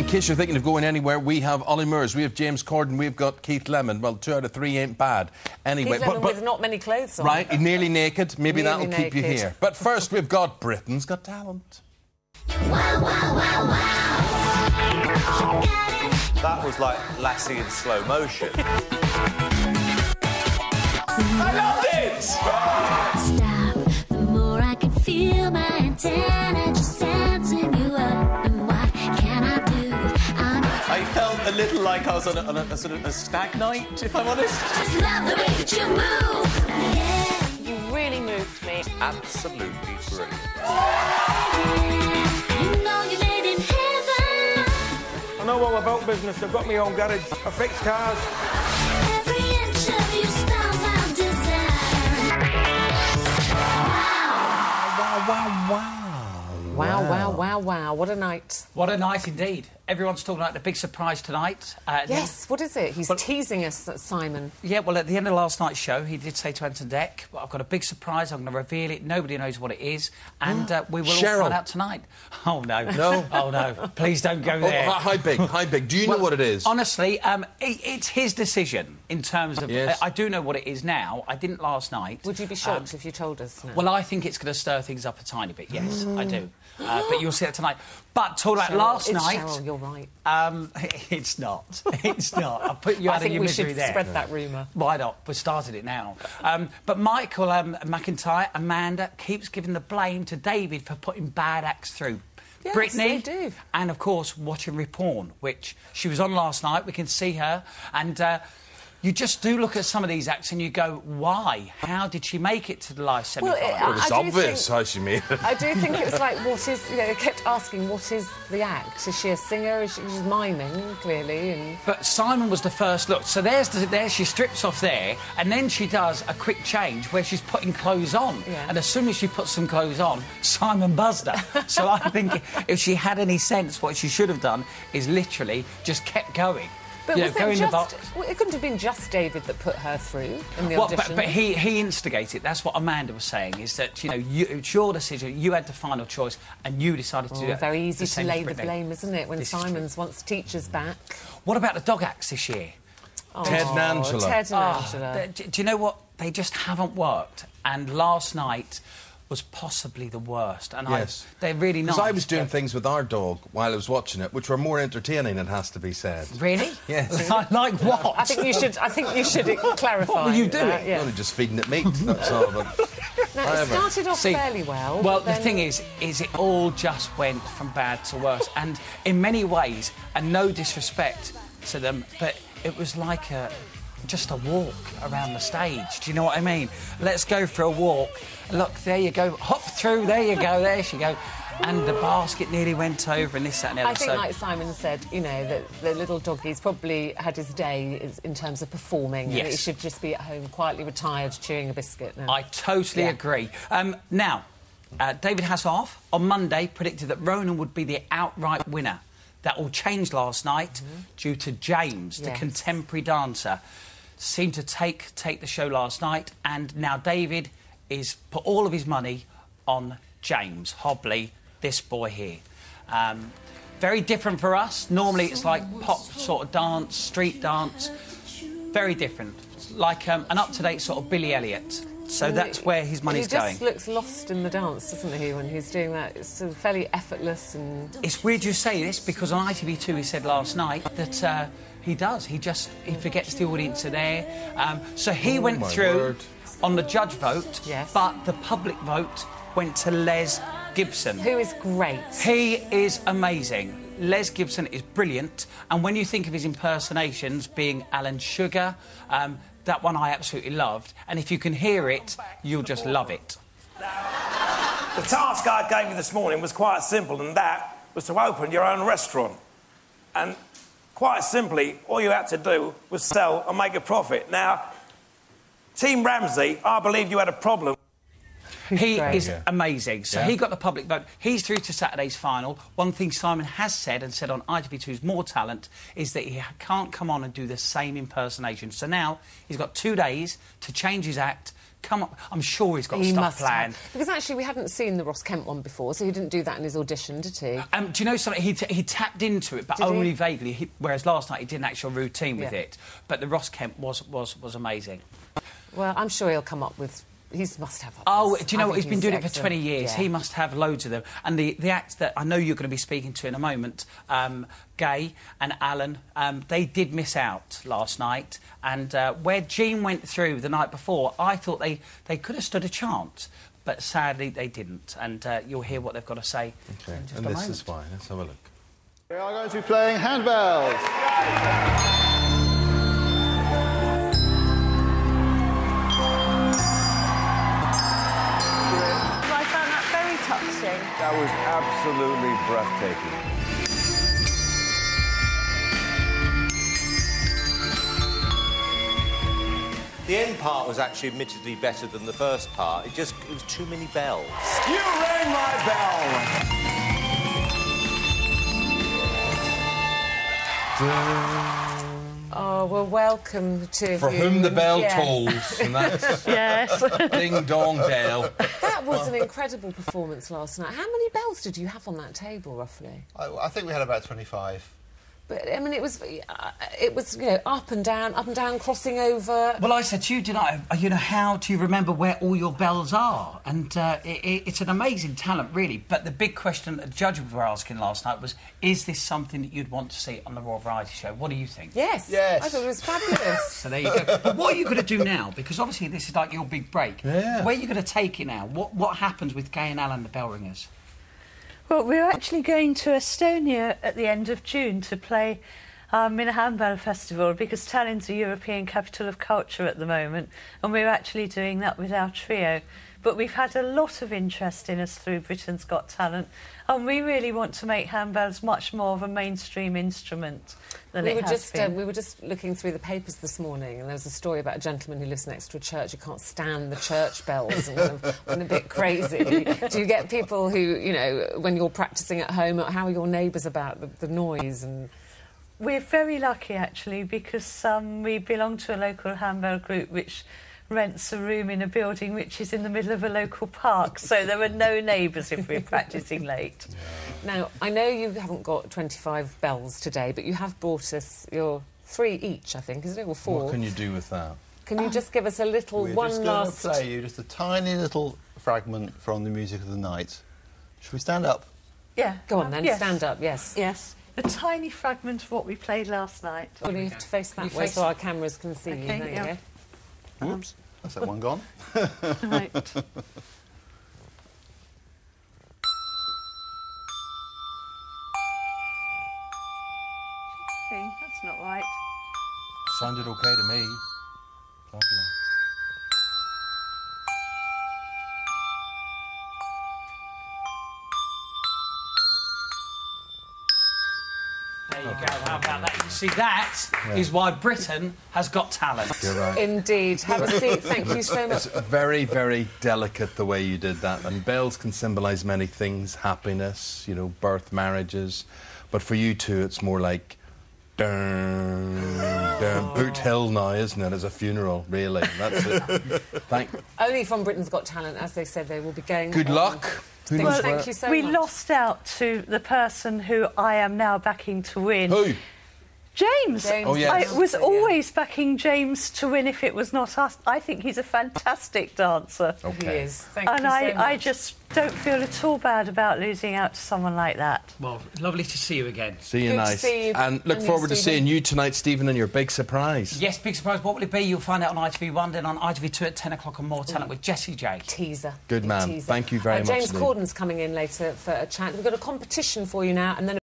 In case you're thinking of going anywhere, we have Ollie Murs, we have James Corden, we've got Keith Lemon. Well, 2 out of 3 ain't bad. Anyway, Keith Lemon with not many clothes on. Right, nearly naked. Maybe Nearly that'll keep you naked. here. But first, we've got Britain's Got Talent. Wow, wow, wow, wow. That was like Lassie in slow motion. I loved it! Stop. The more I can feel my antenna just sensing you up. And what can I do? I felt a little like I was on a sort of a stag night, if I'm honest. Just love the way that you move. Yeah. You really moved me. Absolutely brilliant. You know you made in heaven. I know all about business. I've got my own garage. I fix cars. Every inch of you spells out desire. Wow, wow, wow. Wow, wow, wow, wow. What a night. What a night indeed. Everyone's talking about the big surprise tonight. Yes, what is it? He's teasing us, Simon. Yeah, well, at the end of last night's show, he did say to Anton Deck, well, I've got a big surprise, I'm going to reveal it, nobody knows what it is, and we will all find out tonight. Oh, no. No? Oh, no. Please don't go there. Oh, how big? How big? Do you know what it is? Honestly, it's his decision in terms of... Yes. I do know what it is now. I didn't last night. Would you be shocked if you told us now? Well, I think it's going to stir things up a tiny bit, yes, I do. But you'll see it tonight. But talking about last night... Cheryl, you're right. It's not. It's not. I'll put you out of your misery there. I think we should spread that rumour. Why not? We've started it now. But Michael McIntyre, Amanda, keeps giving the blame to David for putting bad acts through. Yes, Brittany, they do. and, of course, watching Reporn, which she was on last night. We can see her. And you just do look at some of these acts and you go, why? How did she make it to the live semi-final? Well, it's obvious how she made it. I do think it was like, what is... You know, they kept asking, what is the act? Is she a singer? She's miming, clearly, and... But Simon was the first look. So there she strips off there, and then she does a quick change where she's putting clothes on. Yeah. And as soon as she puts some clothes on, Simon buzzed her. So I think if she had any sense, what she should have done is literally just kept going. But You was know, it going just... Well, it couldn't have been just David that put her through in the audition. But he instigated. That's what Amanda was saying, is that, you know, it's your decision, you had the final choice, and you decided to do it. Very easy the to same lay as the Brittany. blame, isn't it, when This is Simons wants teachers back? What about the dog acts this year? Ted and Angela. Ted and Angela. Do you know what? They just haven't worked. And last night was possibly the worst. And Yes. they're really nice. Because I was doing things with our dog while I was watching it, which were more entertaining, it has to be said. Really? Yes. Like what? I think you should clarify. What were you doing? that, yeah. Only just feeding it meat, that's all. But No, it started off fairly well. Well, but the then... thing is it all just went from bad to worse. And in many ways, and no disrespect to them, but it was like just a walk around the stage. Do you know what I mean? Let's go for a walk. Look, there you go. Hop through. There you go. There she go. And the basket nearly went over and this, that and the other. I think, like Simon said, you know, that the little doggie's probably had his day in terms of performing. Yes. And he should just be at home, quietly retired, chewing a biscuit now. I totally agree. Now, David Hasselhoff on Monday predicted that Ronan would be the outright winner. That all changed last night due to James, the contemporary dancer. Seemed to take the show last night, and now David is put all of his money on James Hobley, this boy here. Very different for us. Normally it's like pop sort of dance, street dance. Very different. Like an up-to-date sort of Billy Elliot. So that's where his money's going. He just looks lost in the dance, doesn't he, when he's doing that? It's sort of fairly effortless and... It's weird you say this, because on ITV2 he said last night that he does. He forgets the audience are there. So he went through on the judge vote, but the public vote went to Les Gibson. Who is great. He is amazing. Les Gibson is brilliant. And when you think of his impersonations being Alan Sugar, that one I absolutely loved. And if you can hear it, you'll just love it. The task I gave you this morning was quite simple, and that was to open your own restaurant. And quite simply, all you had to do was sell and make a profit. Now, Team Ramsey, I believe you had a problem. He is amazing. So he got the public vote. He's through to Saturday's final. One thing Simon has said, and said on ITV2's More Talent, is that he can't come on and do the same impersonation. So now he's got 2 days to change his act come up. I'm sure he's got stuff planned. Because actually, we hadn't seen the Ross Kemp one before, so he didn't do that in his audition, did he? Do you know something? He tapped into it, but Did only he? vaguely. Whereas last night he did an actual routine with Yeah. it. But the Ross Kemp was amazing. Well, I'm sure he'll come up with... He must have others. Oh, do you know I what? He's think been doing it for excellent. 20 years. Yeah. He must have loads of them. And the act that I know you're going to be speaking to in a moment, Gay and Alan, they did miss out last night. And where Jean went through the night before, I thought they could have stood a chance. But sadly, they didn't. And you'll hear what they've got to say Okay, in just and a this moment. is why. Let's have a look. We are going to be playing handbells. I found that very touching. That was absolutely breathtaking. The end part was actually admittedly better than the first part. It was too many bells. You rang my bell! Oh, well, welcome to For you. whom the bell Yes. tolls, and that's Yes. Ding Dong Dale. That was an incredible performance last night. How many bells did you have on that table, roughly? I think we had about 25. But, I mean, it was, you know, up and down, crossing over. Well, I said to you, didn't I? You know, how do you remember where all your bells are? And it's an amazing talent, really. But the big question that the judges were asking last night was, is this something that you'd want to see on the Royal Variety Show? What do you think? Yes. Yes. I thought it was fabulous. So there you go. But what are you going to do now? Because obviously this is like your big break. Yeah. Where are you going to take it now? What happens with Gay and Alan, the bell ringers? Well, we're actually going to Estonia at the end of June to play in a handbell festival because Tallinn's a European capital of culture at the moment, and we're actually doing that with our trio. But we've had a lot of interest in us through Britain's Got Talent, and we really want to make handbells much more of a mainstream instrument than it has been. We were just looking through the papers this morning, and there was a story about a gentleman who lives next to a church who can't stand the church bells and kind of went a bit crazy. Do you get people who, you know, when you're practising at home, how are your neighbours about the noise? And We're very lucky, actually, because we belong to a local handbell group which rents a room in a building which is in the middle of a local park, so there are no neighbours if we're practising late. now, I know you haven't got 25 bells today, but you have brought us your 3 each, I think, isn't it, or 4? What can you do with that? Can you just give us a little We're one just last... going to play you just a tiny little fragment from the music of the night. Should we stand up? Yeah. Go on, then, Yes. stand up, yes. Yes. A tiny fragment of what we played last night. Well, you have to face that You way face- so our cameras can see you. Okay, There you yeah. go. Whoops. That's that one gone. Right. Okay, that's not right. Sounded okay to me. Lovely. There you go. How about that? You see, that is why Britain has got talent. You're right. Indeed. Have a seat. Thank you so much. It's very, very delicate the way you did that. And bells can symbolise many things, happiness, you know, birth, marriages. But for you two, it's more like... Dun, dun, Boot Hill now, isn't it, as a funeral, really. That's it. Only from Britain's Got Talent, as they said, they will be going Good on. luck. Who Thank, knows thank where- you so We much. lost out to the person who I am now backing to win. Who? James. James Oh, yes. I was yeah. always backing James to win if it was not us. I think he's a fantastic dancer. He Okay. is. Thank And you so much. I just don't feel at all bad about losing out to someone like that. Well, lovely to see you again. See you Good to nice. see you. And look And you, forward to Stephen. seeing you tonight, Stephen, and your big surprise. Yes, big surprise. What will it be? You'll find out on ITV1, then on ITV2 at 10 o'clock on More Talent with Jessie J. Teaser. Good man. Teaser. Thank you very much James indeed. Corden's coming in later for a chat. We've got a competition for you now, and then